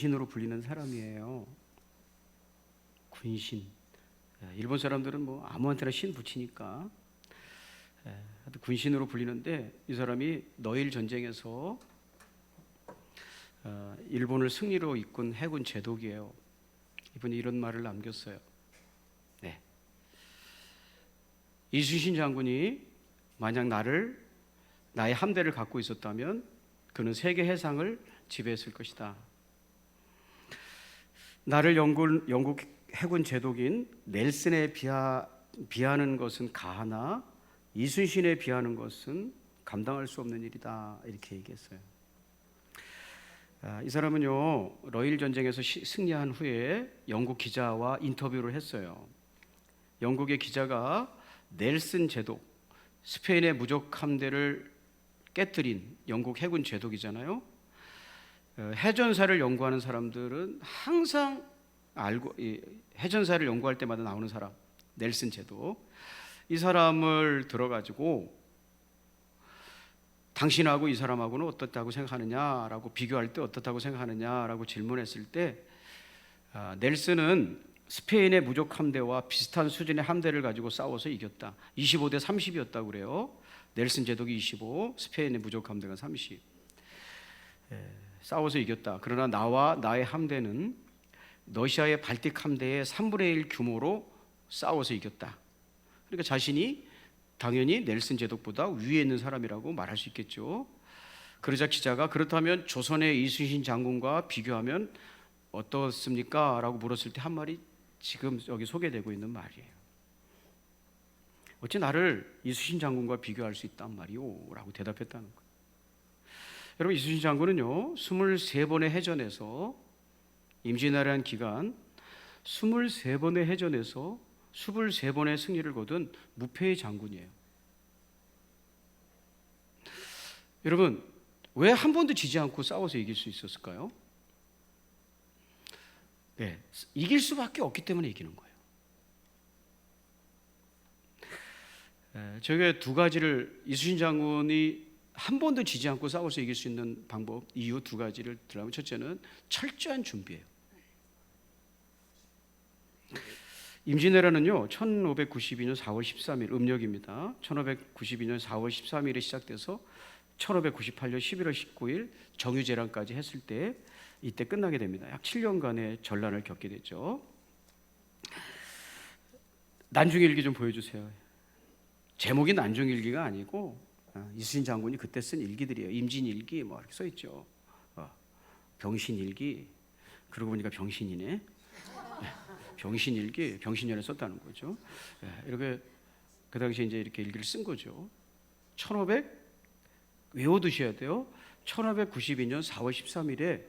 군신으로 불리는 사람이에요. 군신. 일본 사람들은 뭐 아무한테나 신 붙이니까 하여튼 군신으로 불리는데, 이 사람이 너일 전쟁에서 일본을 승리로 이끈 해군 제독이에요. 이분이 이런 말을 남겼어요. 네. 이순신 장군이 만약 나의 함대를 갖고 있었다면 그는 세계 해상을 지배했을 것이다. 나를 영국 해군 제독인 넬슨에 비하는 것은 가하나 이순신에 비하는 것은 감당할 수 없는 일이다, 이렇게 얘기했어요. 이 사람은요, 러일 전쟁에서 승리한 후에 영국 기자와 인터뷰를 했어요. 영국의 기자가 넬슨 제독, 스페인의 무적 함대를 깨뜨린 영국 해군 제독이잖아요. 해전사를 연구하는 사람들은 항상 해전사를 연구할 때마다 나오는 사람, 넬슨 제독. 이 사람을 들어가지고 당신하고 이 사람하고는 어떻다고 생각하느냐라고, 비교할 때 어떻다고 생각하느냐라고 질문했을 때 넬슨은 스페인의 무적 함대와 비슷한 수준의 함대를 가지고 싸워서 이겼다. 25대 30이었다고 그래요. 넬슨 제독이 25, 스페인의 무적 함대가 30. 싸워서 이겼다. 그러나 나와 나의 함대는 러시아의 발틱 함대의 3분의 1 규모로 싸워서 이겼다. 그러니까 자신이 당연히 넬슨 제독보다 위에 있는 사람이라고 말할 수 있겠죠. 그러자 기자가 그렇다면 조선의 이순신 장군과 비교하면 어떻습니까? 라고 물었을 때 한 말이 지금 여기 소개되고 있는 말이에요. 어찌 나를 이순신 장군과 비교할 수 있단 말이오? 라고 대답했다는 거예요. 여러분, 이순신 장군은요 23번의 해전에서, 임진왜란 기간 23번의 해전에서 23번의 승리를 거둔 무패의 장군이에요. 여러분, 왜 한 번도 지지 않고 싸워서 이길 수 있었을까요? 네, 이길 수밖에 없기 때문에 이기는 거예요. 저게 두 가지를, 이순신 장군이 한 번도 지지 않고 싸워서 이길 수 있는 방법, 이유 두 가지를 들어가면, 첫째는 철저한 준비예요. 임진왜란은요 1592년 4월 13일 음력입니다. 1592년 4월 13일에 시작돼서 1598년 11월 19일 정유재란까지 했을 때, 이때 끝나게 됩니다. 약 7년간의 전란을 겪게 됐죠. 난중일기 좀 보여주세요. 제목이 난중일기가 아니고 이순신 장군이 그때 쓴 일기들이에요. 임진일기 뭐 이렇게 써 있죠. 병신일기, 그러고 보니까 병신이네. 병신일기, 병신년에 썼다는 거죠. 이렇게 그 당시에 이제 이렇게 일기를 쓴 거죠. 1500 외워두셔야 돼요. 1592년 4월 13일에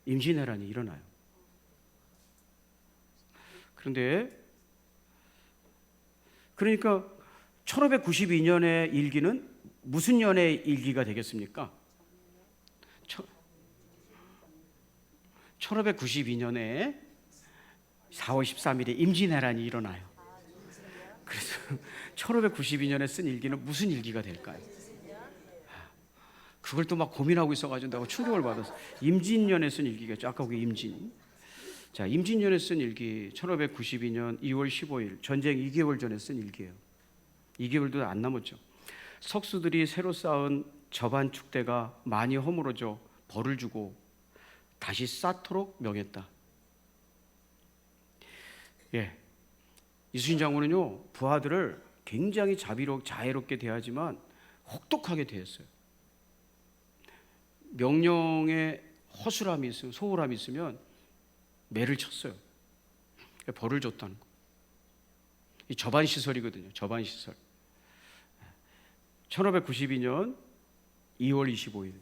임진왜란이 일어나요. 그러니까 1592년의 일기는 무슨 년의 일기가 되겠습니까? 1592년에 4월 13일에 임진왜란이 일어나요. 그래서 1592년에 쓴 일기는 무슨 일기가 될까요? 그걸 또 막 고민하고 있어가지고 내가 충격을 받았어. 임진년에 쓴 일기겠죠. 아까 그게 임진. 자, 임진년에 쓴 일기 1592년 2월 15일 전쟁 2개월 전에 쓴 일기예요. 2개월도 안 남았죠. 석수들이 새로 쌓은 저반 축대가 많이 허물어져 벌을 주고 다시 쌓도록 명했다. 이순신 장군은요 부하들을 굉장히 자애롭게 대하지만 혹독하게 대했어요. 명령에 허술함이 있으면, 소홀함이 있으면 매를 쳤어요. 벌을 줬다는 거. 이 저반 시설이거든요. 저반 시설. 1592년 2월 25일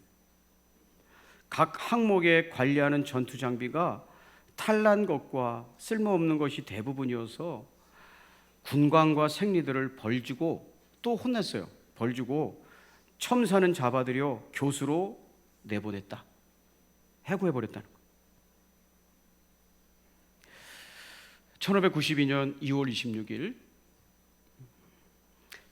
각 항목에 관리하는 전투 장비가 탈난 것과 쓸모없는 것이 대부분이어서 군관과 생리들을 벌주고, 또 혼냈어요. 벌주고 첨사는 잡아들여 교수로 내보냈다. 해고해버렸다는 거예요. 1592년 2월 26일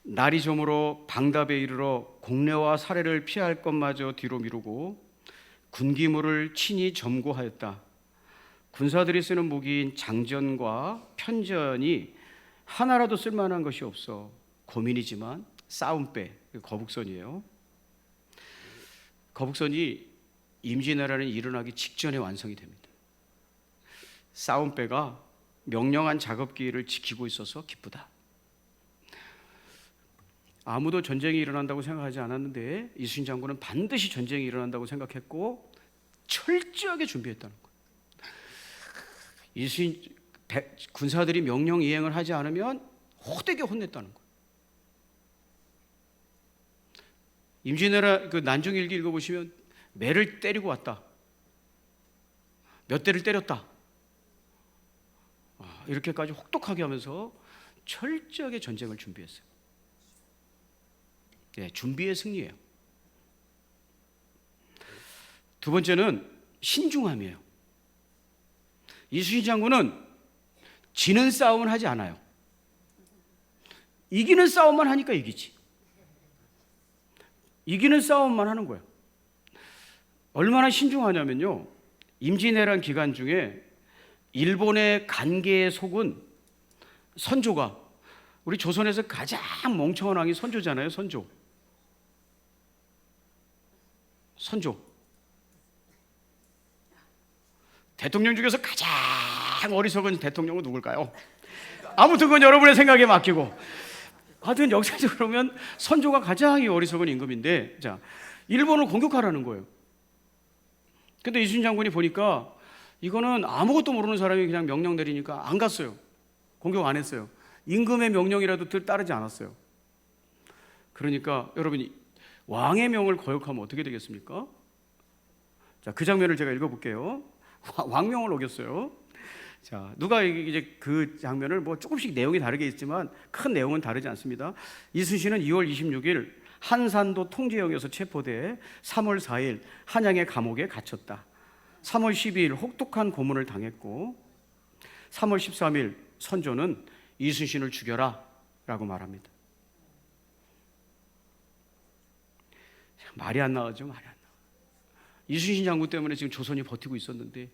날이 저물어 방답에 이르러 공례와 사례를 피할 것마저 뒤로 미루고 군기물을 친히 점거하였다. 군사들이 쓰는 무기인 장전과 편전이 하나라도 쓸만한 것이 없어 고민이지만 싸움배, 거북선이에요. 거북선이 임진왜란이 일어나기 직전에 완성이 됩니다. 싸움배가 명령한 작업기를 지키고 있어서 기쁘다. 아무도 전쟁이 일어난다고 생각하지 않았는데 이순신 장군은 반드시 전쟁이 일어난다고 생각했고 철저하게 준비했다는 거예요. 이순신 군사들이 명령 이행을 하지 않으면 호되게 혼냈다는 거예요. 임진왜란 그 난중일기 읽어보시면 매를 때리고 왔다. 몇 대를 때렸다. 이렇게까지 혹독하게 하면서 철저하게 전쟁을 준비했어요. 네, 준비의 승리예요. 두 번째는 신중함이에요. 이순신 장군은 지는 싸움을 하지 않아요. 이기는 싸움만 하니까 이기지. 이기는 싸움만 하는 거예요. 얼마나 신중하냐면요, 임진왜란 기간 중에 일본의 간계에 속은 선조가, 우리 조선에서 가장 멍청한 왕이 선조잖아요. 선조. 대통령 중에서 가장 어리석은 대통령은 누굴까요? 아무튼 그건 여러분의 생각에 맡기고, 하여튼 역사적으로 보면 선조가 가장 어리석은 임금인데, 자, 일본을 공격하라는 거예요. 근데 이순신 장군이 보니까 이거는 아무것도 모르는 사람이 그냥 명령 내리니까 안 갔어요. 공격 안 했어요. 임금의 명령이라도 따르지 않았어요. 그러니까 여러분이 왕의 명을 거역하면 어떻게 되겠습니까? 자, 그 장면을 제가 읽어볼게요. 왕명을 어겼어요. 자, 누가 이제 그 장면을 뭐 조금씩 내용이 다르게 있지만 큰 내용은 다르지 않습니다. 이순신은 2월 26일 한산도 통제역에서 체포돼 3월 4일 한양의 감옥에 갇혔다. 3월 12일 혹독한 고문을 당했고 3월 13일 선조는 이순신을 죽여라 라고 말합니다. 말이 안 나오죠. 말이 안 나와. 이순신 장군 때문에 지금 조선이 버티고 있었는데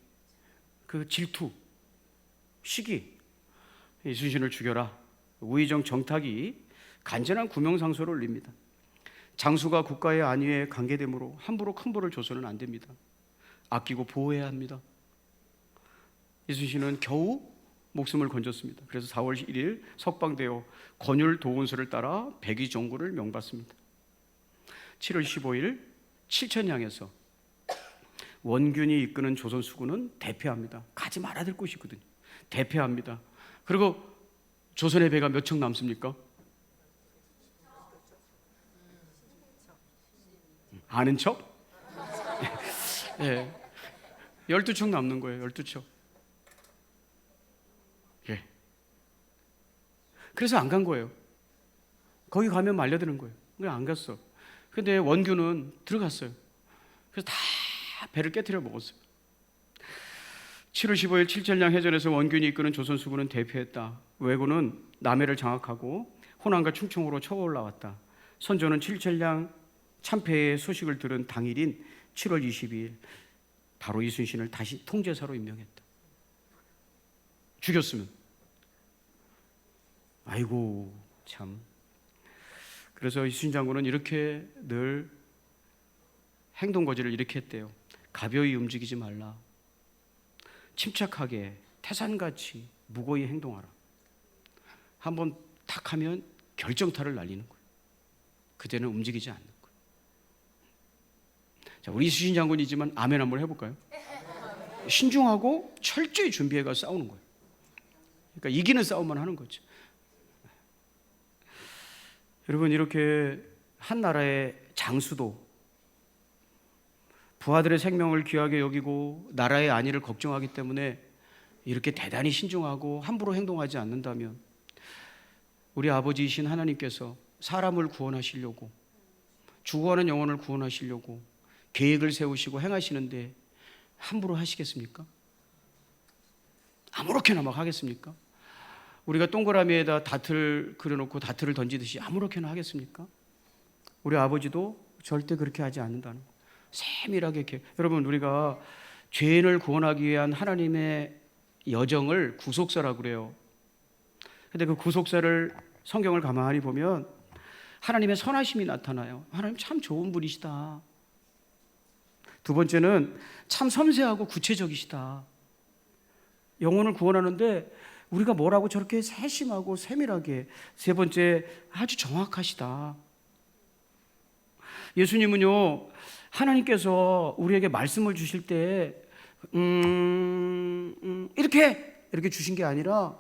그 질투, 시기, 이순신을 죽여라. 우의정 정탁이 간절한 구명상소를 올립니다. 장수가 국가의 안위에 관계되므로 함부로 큰 벌을 줘서는 안 됩니다. 아끼고 보호해야 합니다. 이순신은 겨우 목숨을 건졌습니다. 그래서 4월 1일 석방되어 권율 도원수를 따라 백의종구를 명받습니다. 7월 15일 칠천량에서 원균이 이끄는 조선 수군은 대패합니다. 가지 말아야 될 곳이거든요. 대패합니다. 그리고 조선의 배가 몇 척 남습니까? 아는 척? 예. 12척 남는 거예요. 12척. 예. 그래서 안 간 거예요. 거기 가면 말려드는 거예요. 그냥 안 갔어. 근데 원균은 들어갔어요. 그래서 다 배를 깨트려 먹었어요. 7월 15일 칠천량 해전에서 원균이 이끄는 조선 수군은 대패했다. 왜군은 남해를 장악하고 호남과 충청으로 쳐 올라왔다. 선조는 칠천량 참패의 소식을 들은 당일인 7월 22일 바로 이순신을 다시 통제사로 임명했다. 죽였으면. 아이고 참. 그래서 이순신 장군은 이렇게 늘 행동거지를 이렇게 했대요. 가벼이 움직이지 말라. 침착하게 태산같이 무고히 행동하라. 한번 탁 하면 결정타를 날리는 거예요. 그때는 움직이지 않는 거예요. 자, 우리 이순신 장군이지만 아멘 한번 해볼까요? 신중하고 철저히 준비해가 싸우는 거예요. 그러니까 이기는 싸움만 하는 거죠. 여러분, 이렇게 한 나라의 장수도 부하들의 생명을 귀하게 여기고 나라의 안위를 걱정하기 때문에 이렇게 대단히 신중하고 함부로 행동하지 않는다면 우리 아버지이신 하나님께서 사람을 구원하시려고, 죽어가는 영혼을 구원하시려고 계획을 세우시고 행하시는데 함부로 하시겠습니까? 아무렇게나 막 하겠습니까? 우리가 동그라미에다 다트를 그려놓고 다트를 던지듯이 아무렇게나 하겠습니까? 우리 아버지도 절대 그렇게 하지 않는다는 거. 세밀하게 여러분, 우리가 죄인을 구원하기 위한 하나님의 여정을 구속사라고 그래요. 근데 그 구속사를 성경을 가만히 보면 하나님의 선하심이 나타나요. 하나님 참 좋은 분이시다. 두 번째는 참 섬세하고 구체적이시다. 영혼을 구원하는데 우리가 뭐라고 저렇게 세심하고 세밀하게. 세 번째, 아주 정확하시다. 예수님은요, 하나님께서 우리에게 말씀을 주실 때 이렇게 주신 게 아니라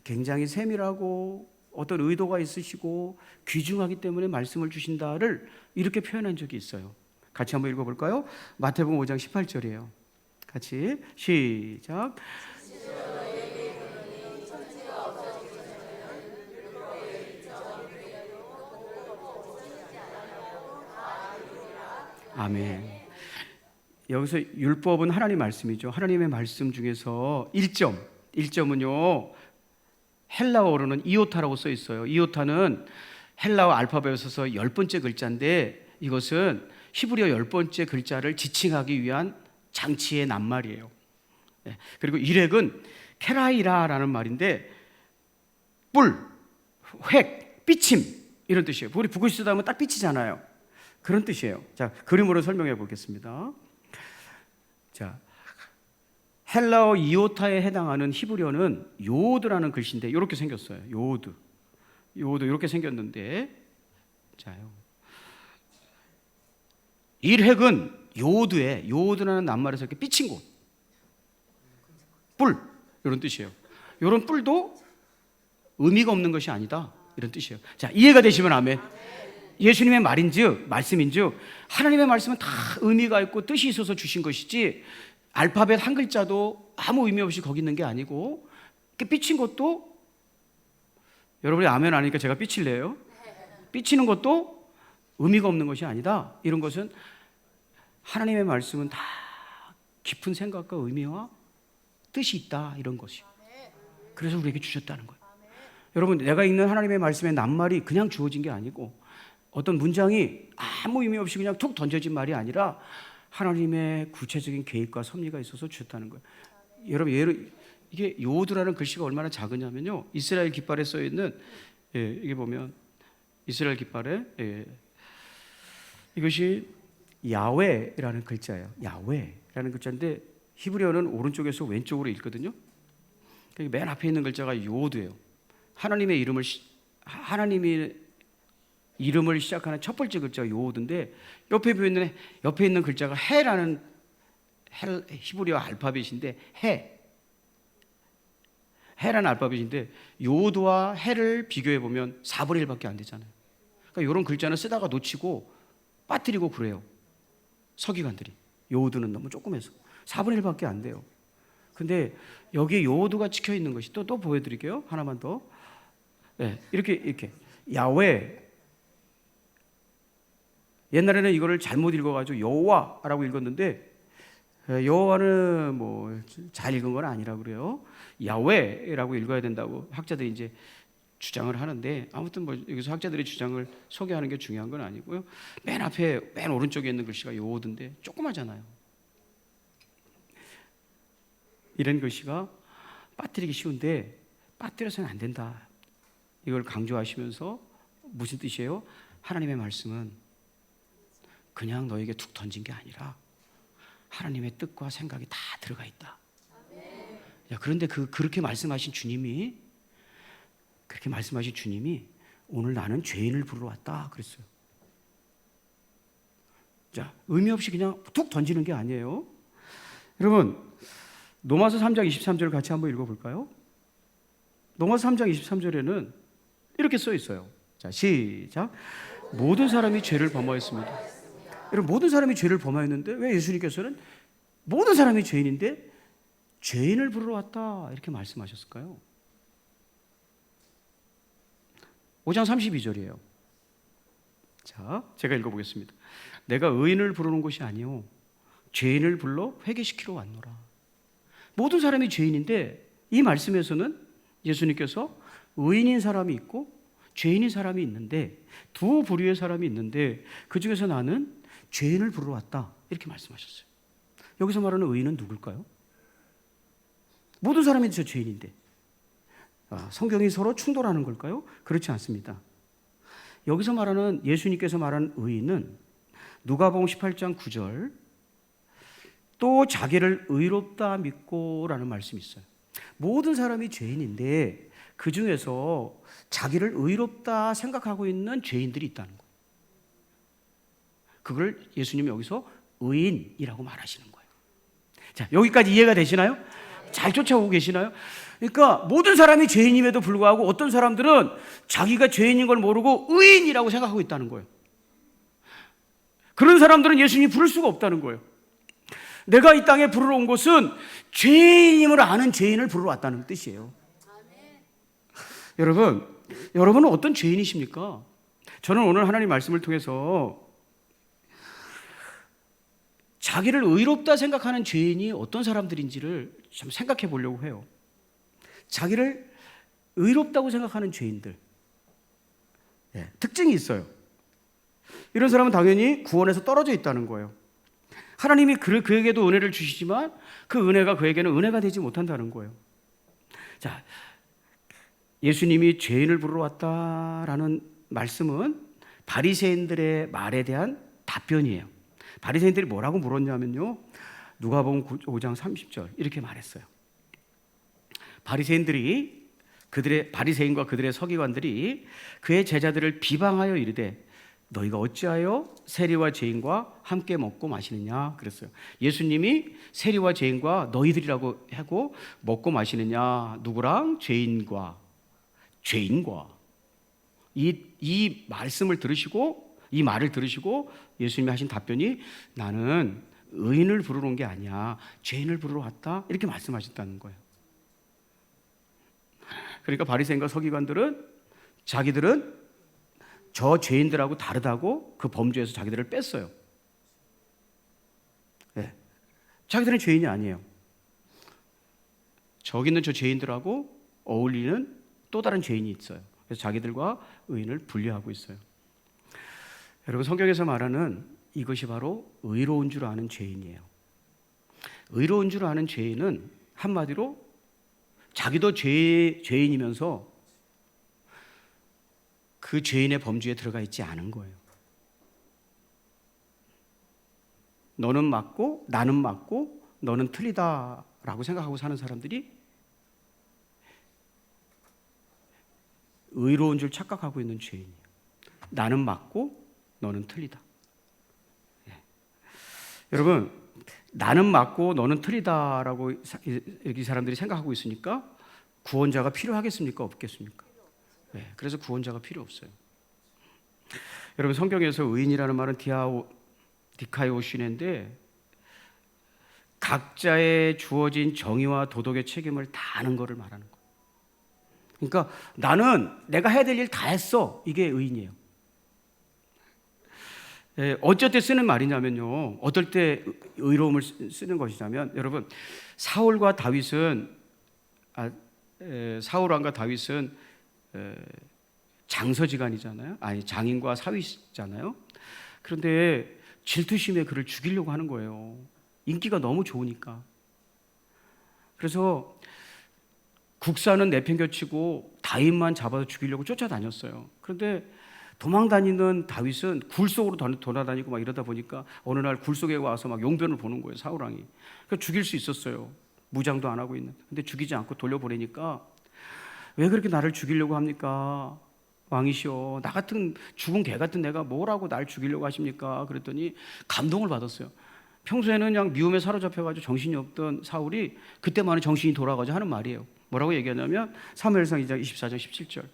굉장히 세밀하고 어떤 의도가 있으시고 귀중하기 때문에 말씀을 주신다를 이렇게 표현한 적이 있어요. 같이 한번 읽어볼까요? 마태복음 5장 18절이에요. 같이 시작. 아멘. 여기서 율법은 하나님 말씀이죠. 하나님의 말씀 중에서 1점은요, 헬라어로는 이오타라고 써 있어요. 이오타는 헬라어 알파벳에 있어서 10번째 글자인데 이것은 히브리어 10번째 글자를 지칭하기 위한 장치의 낱말이에요. 그리고 일획은 케라이라라는 말인데 뿔, 획, 삐침 이런 뜻이에요. 우리 북을 쓰다 보면 딱 삐치잖아요. 그런 뜻이에요. 자, 그림으로 설명해 보겠습니다. 자, 헬라어 이오타에 해당하는 히브리어는 요드라는 글씨인데 이렇게 생겼어요. 요드 이렇게 생겼는데, 자요. 일획은 요드라는 낱말에서 이렇게 삐친 곳, 뿔 이런 뜻이에요. 이런 뿔도 의미가 없는 것이 아니다 이런 뜻이에요. 자, 이해가 되시면 아멘. 예수님의 말씀인즉 하나님의 말씀은 다 의미가 있고 뜻이 있어서 주신 것이지 알파벳 한 글자도 아무 의미 없이 거기 있는 게 아니고 이렇게 삐친 것도, 여러분이 아멘 하니까 제가 삐칠래요? 삐치는 것도 의미가 없는 것이 아니다. 이런 것은 하나님의 말씀은 다 깊은 생각과 의미와 뜻이 있다 이런 것이. 그래서 우리에게 주셨다는 거예요. 여러분, 내가 읽는 하나님의 말씀의 낱말이 그냥 주어진 게 아니고 어떤 문장이 아무 의미 없이 그냥 툭 던져진 말이 아니라 하나님의 구체적인 계획과 섭리가 있어서 주셨다는 거예요. 여러분, 이게 요드라는 글씨가 얼마나 작으냐면요, 이스라엘 깃발에 써 있는, 이게 보면 이스라엘 깃발에, 이것이 야훼라는 글자예요. 야훼라는 글자인데 히브리어는 오른쪽에서 왼쪽으로 읽거든요. 맨 앞에 있는 글자가 요드예요. 하나님의 이름을 시작하는 첫 번째 글자가 요드인데 옆에 있는 글자가 해라는 히브리어 알파벳인데 해라는 알파벳인데 요드와 해를 비교해 보면 4분의 1밖에 안 되잖아요. 그러니까 이런 글자는 쓰다가 놓치고 빠뜨리고 그래요. 서기관들이. 요드는 너무 조그매서 4분의 1밖에 안 돼요. 근데 여기에 요드가 찍혀 있는 것이 또 보여드릴게요. 하나만 더. 네, 이렇게 야훼. 옛날에는 이거를 잘못 읽어가지고 여호와라고 읽었는데 여호와는 뭐 잘 읽은 건 아니라 그래요. 야훼라고 읽어야 된다고 학자들이 이제 주장을 하는데, 아무튼 뭐 여기서 학자들의 주장을 소개하는 게 중요한 건 아니고요. 맨 앞에 맨 오른쪽에 있는 글씨가 요드인데 조그마잖아요. 이런 글씨가 빠뜨리기 쉬운데 빠뜨려서는 안 된다. 이걸 강조하시면서 무슨 뜻이에요? 하나님의 말씀은 그냥 너에게 툭 던진 게 아니라 하나님의 뜻과 생각이 다 들어가 있다. 야, 그런데 그렇게 말씀하신 주님이 오늘 나는 죄인을 부르러 왔다 그랬어요. 자, 의미 없이 그냥 툭 던지는 게 아니에요. 여러분, 로마서 3장 23절을 같이 한번 읽어볼까요? 로마서 3장 23절에는 이렇게 써 있어요. 자, 시작. 모든 사람이 죄를 범하였습니다. 여러분, 모든 사람이 죄를 범하였는데 왜 예수님께서는 모든 사람이 죄인인데 죄인을 부르러 왔다 이렇게 말씀하셨을까요? 5장 32절이에요. 자, 제가 읽어보겠습니다. 내가 의인을 부르는 것이 아니요 죄인을 불러 회개시키러 왔노라. 모든 사람이 죄인인데 이 말씀에서는 예수님께서 의인인 사람이 있고 죄인인 사람이 있는데 두 부류의 사람이 있는데 그 중에서 나는 죄인을 부르러 왔다 이렇게 말씀하셨어요. 여기서 말하는 의인은 누굴까요? 모든 사람이 저 죄인인데 성경이 서로 충돌하는 걸까요? 그렇지 않습니다. 여기서 말하는 예수님께서 말하는 의인은 누가복음 18장 9절 또 자기를 의롭다 믿고라는 말씀이 있어요. 모든 사람이 죄인인데 그 중에서 자기를 의롭다 생각하고 있는 죄인들이 있다는 거예요. 그걸 예수님이 여기서 의인이라고 말하시는 거예요. 자, 여기까지 이해가 되시나요? 잘 쫓아오고 계시나요? 그러니까 모든 사람이 죄인임에도 불구하고 어떤 사람들은 자기가 죄인인 걸 모르고 의인이라고 생각하고 있다는 거예요. 그런 사람들은 예수님이 부를 수가 없다는 거예요. 내가 이 땅에 부르러 온 것은 죄인임을 아는 죄인을 부르러 왔다는 뜻이에요. 여러분은 어떤 죄인이십니까? 저는 오늘 하나님 말씀을 통해서 자기를 의롭다 생각하는 죄인이 어떤 사람들인지를 좀 생각해 보려고 해요. 자기를 의롭다고 생각하는 죄인들. 특징이 있어요. 이런 사람은 당연히 구원에서 떨어져 있다는 거예요. 하나님이 그에게도 은혜를 주시지만 그 은혜가 그에게는 은혜가 되지 못한다는 거예요. 자, 예수님이 죄인을 부르러 왔다라는 말씀은 바리새인들의 말에 대한 답변이에요. 바리새인들이 뭐라고 물었냐면요, 누가복음 5장 30절 이렇게 말했어요. 바리새인과 그들의 서기관들이 그의 제자들을 비방하여 이르되 너희가 어찌하여 세리와 죄인과 함께 먹고 마시느냐 그랬어요. 예수님이 세리와 죄인과 너희들이라고 하고 먹고 마시느냐, 누구랑? 죄인과 이 말씀을 들으시고 이 말을 들으시고 예수님이 하신 답변이 나는 의인을 부르러 온 게 아니야, 죄인을 부르러 왔다, 이렇게 말씀하셨다는 거예요. 그러니까 바리새인과 서기관들은 자기들은 저 죄인들하고 다르다고 그 범죄에서 자기들을 뺐어요. 자기들은 죄인이 아니에요. 저기 있는 저 죄인들하고 어울리는 또 다른 죄인이 있어요. 그래서 자기들과 의인을 분리하고 있어요. 여러분, 성경에서 말하는 이것이 바로 의로운 줄 아는 죄인이에요. 의로운 줄 아는 죄인은 한마디로 자기도 죄인이면서 그 죄인의 범주에 들어가 있지 않은 거예요. 너는 맞고 나는 맞고 너는 틀리다라고 생각하고 사는 사람들이 의로운 줄 착각하고 있는 죄인이에요. 나는 맞고 너는 틀리다. 여러분, 나는 맞고 너는 틀리다라고 이 사람들이 생각하고 있으니까 구원자가 필요하겠습니까? 없겠습니까? 그래서 구원자가 필요 없어요. 여러분, 성경에서 의인이라는 말은 디카이오시네인데 각자의 주어진 정의와 도덕의 책임을 다 아는 것을 말하는 거예요. 그러니까 나는 내가 해야 될 일 다 했어, 이게 의인이에요. 어쩔 때 쓰는 말이냐면요, 어떨 때 의로움을 쓰는 것이냐면, 여러분, 사울 왕과 다윗은 장서지간이잖아요. 아니, 장인과 사위잖아요. 그런데 질투심에 그를 죽이려고 하는 거예요. 인기가 너무 좋으니까. 그래서 국사는 내팽겨치고 다윗만 잡아서 죽이려고 쫓아다녔어요. 그런데 도망다니는 다윗은 굴 속으로 돌아다니고 막 이러다 보니까 어느 날 굴 속에 와서 막 용변을 보는 거예요, 사울 왕이. 그러니까 죽일 수 있었어요. 무장도 안 하고 있는. 근데 죽이지 않고 돌려보내니까 왜 그렇게 나를 죽이려고 합니까? 왕이시여, 나 같은 죽은 개 같은 내가 뭐라고 날 죽이려고 하십니까? 그랬더니 감동을 받았어요. 평소에는 그냥 미움에 사로잡혀가지고 정신이 없던 사울이 그때만은 정신이 돌아가지고 하는 말이에요. 뭐라고 얘기하냐면 사무엘상 2장 24절 17절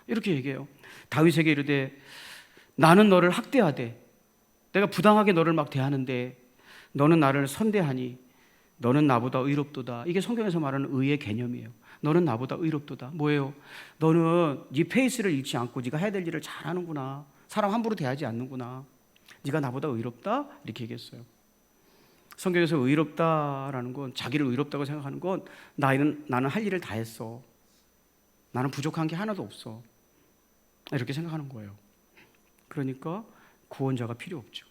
이렇게 얘기해요. 다윗에게 이르되 나는 너를 학대하되 내가 부당하게 너를 막 대하는데 너는 나를 선대하니 너는 나보다 의롭도다. 이게 성경에서 말하는 의의 개념이에요. 너는 나보다 의롭도다. 뭐예요? 너는 네 페이스를 잃지 않고 네가 해야 될 일을 잘하는구나. 사람 함부로 대하지 않는구나. 네가 나보다 의롭다? 이렇게 얘기했어요. 성경에서 의롭다라는 건, 자기를 의롭다고 생각하는 건 나는 할 일을 다 했어, 나는 부족한 게 하나도 없어, 이렇게 생각하는 거예요. 그러니까 구원자가 필요 없죠.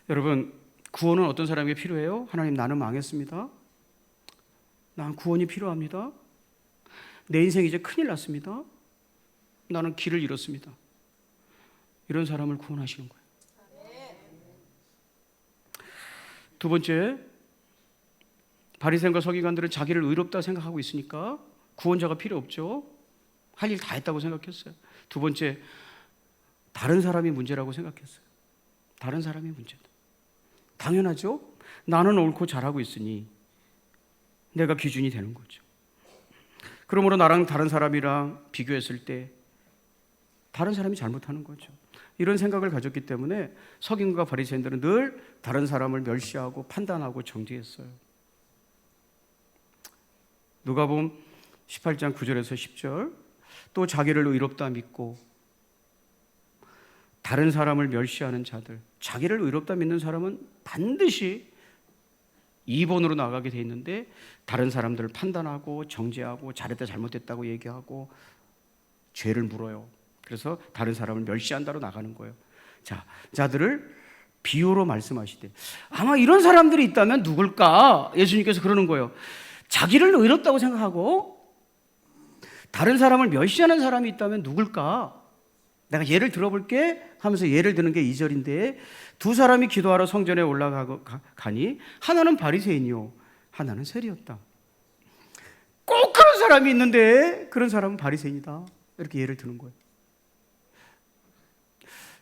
여러분, 구원은 어떤 사람에게 필요해요? 하나님, 나는 망했습니다. 난 구원이 필요합니다. 내 인생 이제 큰일 났습니다. 나는 길을 잃었습니다. 이런 사람을 구원하시는 거예요. 두 번째, 바리새인과 서기관들은 자기를 의롭다 생각하고 있으니까 구원자가 필요 없죠. 할 일 다 했다고 생각했어요. 두 번째, 다른 사람이 문제라고 생각했어요. 다른 사람이 문제다. 당연하죠. 나는 옳고 잘하고 있으니 내가 기준이 되는 거죠. 그러므로 나랑 다른 사람이랑 비교했을 때 다른 사람이 잘못하는 거죠. 이런 생각을 가졌기 때문에 서기관과 바리새인들은 늘 다른 사람을 멸시하고 판단하고 정죄했어요. 누가복음 18장 9절에서 10절, 또 자기를 의롭다 믿고 다른 사람을 멸시하는 자들, 자기를 의롭다 믿는 사람은 반드시 2번으로 나가게 돼 있는데 다른 사람들을 판단하고 정죄하고 잘했다 잘못했다고 얘기하고 죄를 물어요. 그래서 다른 사람을 멸시한다로 나가는 거예요. 자, 자들을 비유로 말씀하시되 아마 이런 사람들이 있다면 누굴까? 예수님께서 그러는 거예요. 자기를 의롭다고 생각하고 다른 사람을 멸시하는 사람이 있다면 누굴까? 내가 예를 들어볼게 하면서 예를 드는 게 2절인데 두 사람이 기도하러 성전에 올라가니 하나는 바리새인이요 하나는 세리였다. 꼭 그런 사람이 있는데 그런 사람은 바리새인이다. 이렇게 예를 드는 거예요.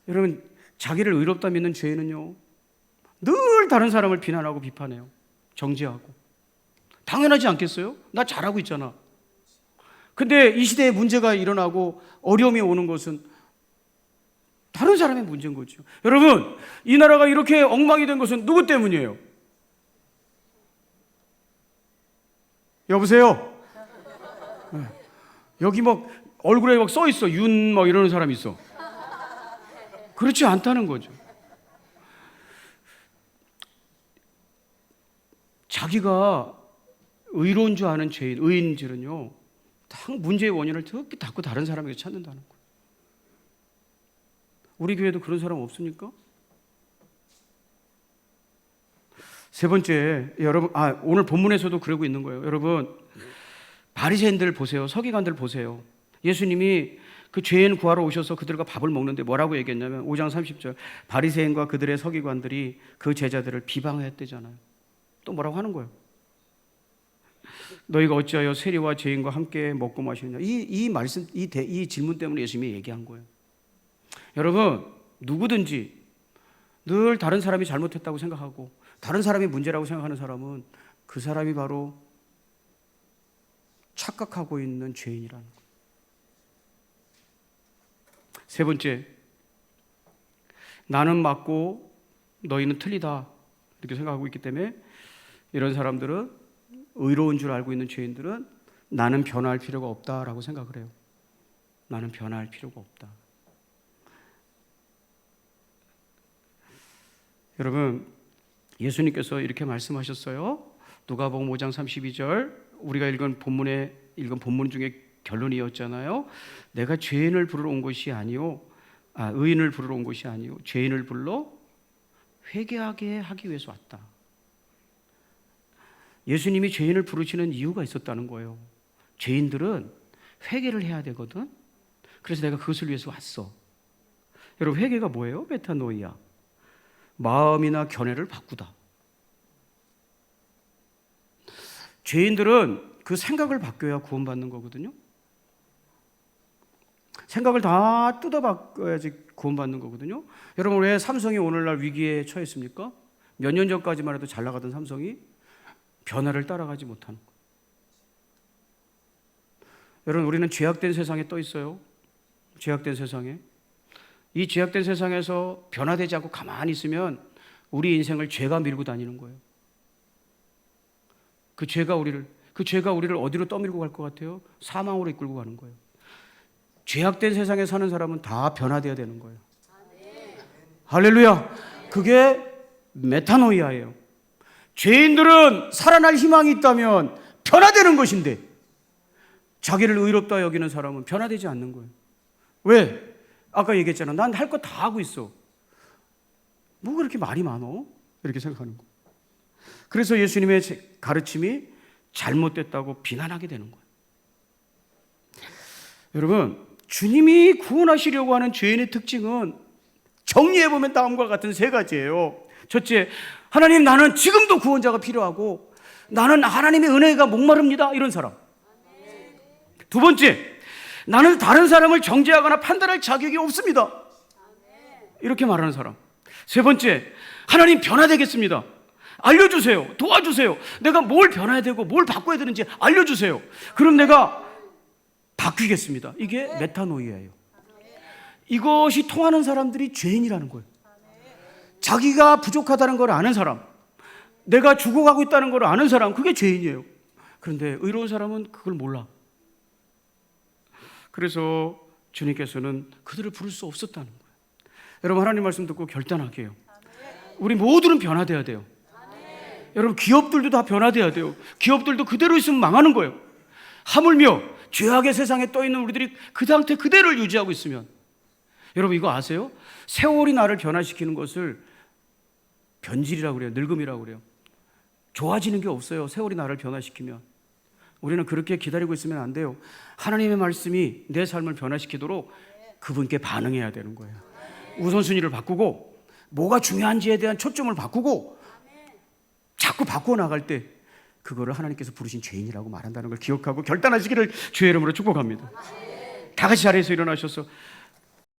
여러분, 자기를 의롭다 믿는 죄인은요 늘 다른 사람을 비난하고 비판해요. 정죄하고. 당연하지 않겠어요? 나 잘하고 있잖아. 근데 이 시대에 문제가 일어나고 어려움이 오는 것은 다른 사람의 문제인 거죠. 여러분, 이 나라가 이렇게 엉망이 된 것은 누구 때문이에요? 여보세요? 여기 막 얼굴에 막 써 있어. 윤 막 이러는 사람이 있어. 그렇지 않다는 거죠. 자기가 의로운 줄 아는 죄인, 의인들은요 다 문제의 원인을 특히 자꾸 다른 사람에게 찾는다는 거예요. 우리 교회도 그런 사람 없습니까? 세 번째, 여러분, 오늘 본문에서도 그러고 있는 거예요. 여러분, 바리새인들 보세요. 서기관들 보세요. 예수님이 그 죄인 구하러 오셔서 그들과 밥을 먹는데 뭐라고 얘기했냐면 5장 30절 바리새인과 그들의 서기관들이 그 제자들을 비방했대잖아요. 또 뭐라고 하는 거예요? 너희가 어찌하여 세리와 죄인과 함께 먹고 마시느냐. 이 말씀, 이 질문 때문에 예수님이 얘기한 거예요. 여러분, 누구든지 늘 다른 사람이 잘못했다고 생각하고 다른 사람이 문제라고 생각하는 사람은 그 사람이 바로 착각하고 있는 죄인이라는 거예요. 세 번째, 나는 맞고 너희는 틀리다 이렇게 생각하고 있기 때문에 이런 사람들은, 의로운 줄 알고 있는 죄인들은 나는 변화할 필요가 없다라고 생각을 해요. 나는 변화할 필요가 없다. 여러분, 예수님께서 이렇게 말씀하셨어요. 누가복음 5장 32절, 우리가 읽은 본문 중에 결론이었잖아요. 내가 죄인을 부르러 온 것이 아니요, 의인을 부르러 온 것이 아니요, 죄인을 불러 회개하게 하기 위해서 왔다. 예수님이 죄인을 부르시는 이유가 있었다는 거예요. 죄인들은 회개를 해야 되거든. 그래서 내가 그것을 위해서 왔어. 여러분, 회개가 뭐예요? 메타노이아. 마음이나 견해를 바꾸다. 죄인들은 그 생각을 바뀌어야 구원받는 거거든요. 생각을 다 뜯어 바꿔야지 구원받는 거거든요. 여러분, 왜 삼성이 오늘날 위기에 처했습니까? 몇 년 전까지만 해도 잘 나가던 삼성이 변화를 따라가지 못하는 거예요. 여러분, 우리는 죄악된 세상에 떠 있어요. 죄악된 세상에. 이 죄악된 세상에서 변화되지 않고 가만히 있으면 우리 인생을 죄가 밀고 다니는 거예요. 그 죄가 우리를 어디로 떠밀고 갈 것 같아요? 사망으로 이끌고 가는 거예요. 죄악된 세상에 사는 사람은 다 변화되어야 되는 거예요. 할렐루야. 그게 메타노이아예요. 죄인들은 살아날 희망이 있다면 변화되는 것인데 자기를 의롭다 여기는 사람은 변화되지 않는 거예요. 왜? 아까 얘기했잖아. 난 할 거 다 하고 있어. 뭐 그렇게 말이 많어? 이렇게 생각하는 거예요. 그래서 예수님의 가르침이 잘못됐다고 비난하게 되는 거예요. 여러분, 주님이 구원하시려고 하는 죄인의 특징은 정리해보면 다음과 같은 세 가지예요. 첫째, 하나님, 나는 지금도 구원자가 필요하고 나는 하나님의 은혜가 목마릅니다. 이런 사람. 두 번째, 나는 다른 사람을 정죄하거나 판단할 자격이 없습니다. 이렇게 말하는 사람. 세 번째, 하나님, 변화되겠습니다. 알려주세요. 도와주세요. 내가 뭘 변화해야 되고 뭘 바꿔야 되는지 알려주세요. 그럼 내가 바뀌겠습니다. 이게 메타노이아예요. 이것이 통하는 사람들이 죄인이라는 거예요. 자기가 부족하다는 걸 아는 사람, 내가 죽어가고 있다는 걸 아는 사람, 그게 죄인이에요. 그런데 의로운 사람은 그걸 몰라. 그래서 주님께서는 그들을 부를 수 없었다는 거예요. 여러분, 하나님 말씀 듣고 결단하게 해요. 우리 모두는 변화돼야 돼요. 여러분, 기업들도 다 변화돼야 돼요. 기업들도 그대로 있으면 망하는 거예요. 하물며 죄악의 세상에 떠있는 우리들이 그 상태 그대로를 유지하고 있으면, 여러분 이거 아세요? 세월이 나를 변화시키는 것을 변질이라고 그래요. 늙음이라고 그래요. 좋아지는 게 없어요. 세월이 나를 변화시키면. 우리는 그렇게 기다리고 있으면 안 돼요. 하나님의 말씀이 내 삶을 변화시키도록 그분께 반응해야 되는 거예요. 우선순위를 바꾸고 뭐가 중요한지에 대한 초점을 바꾸고 자꾸 바꾸어 나갈 때 그거를 하나님께서 부르신 죄인이라고 말한다는 걸 기억하고 결단하시기를 주의 이름으로 축복합니다. 다 같이 자리에서 일어나셔서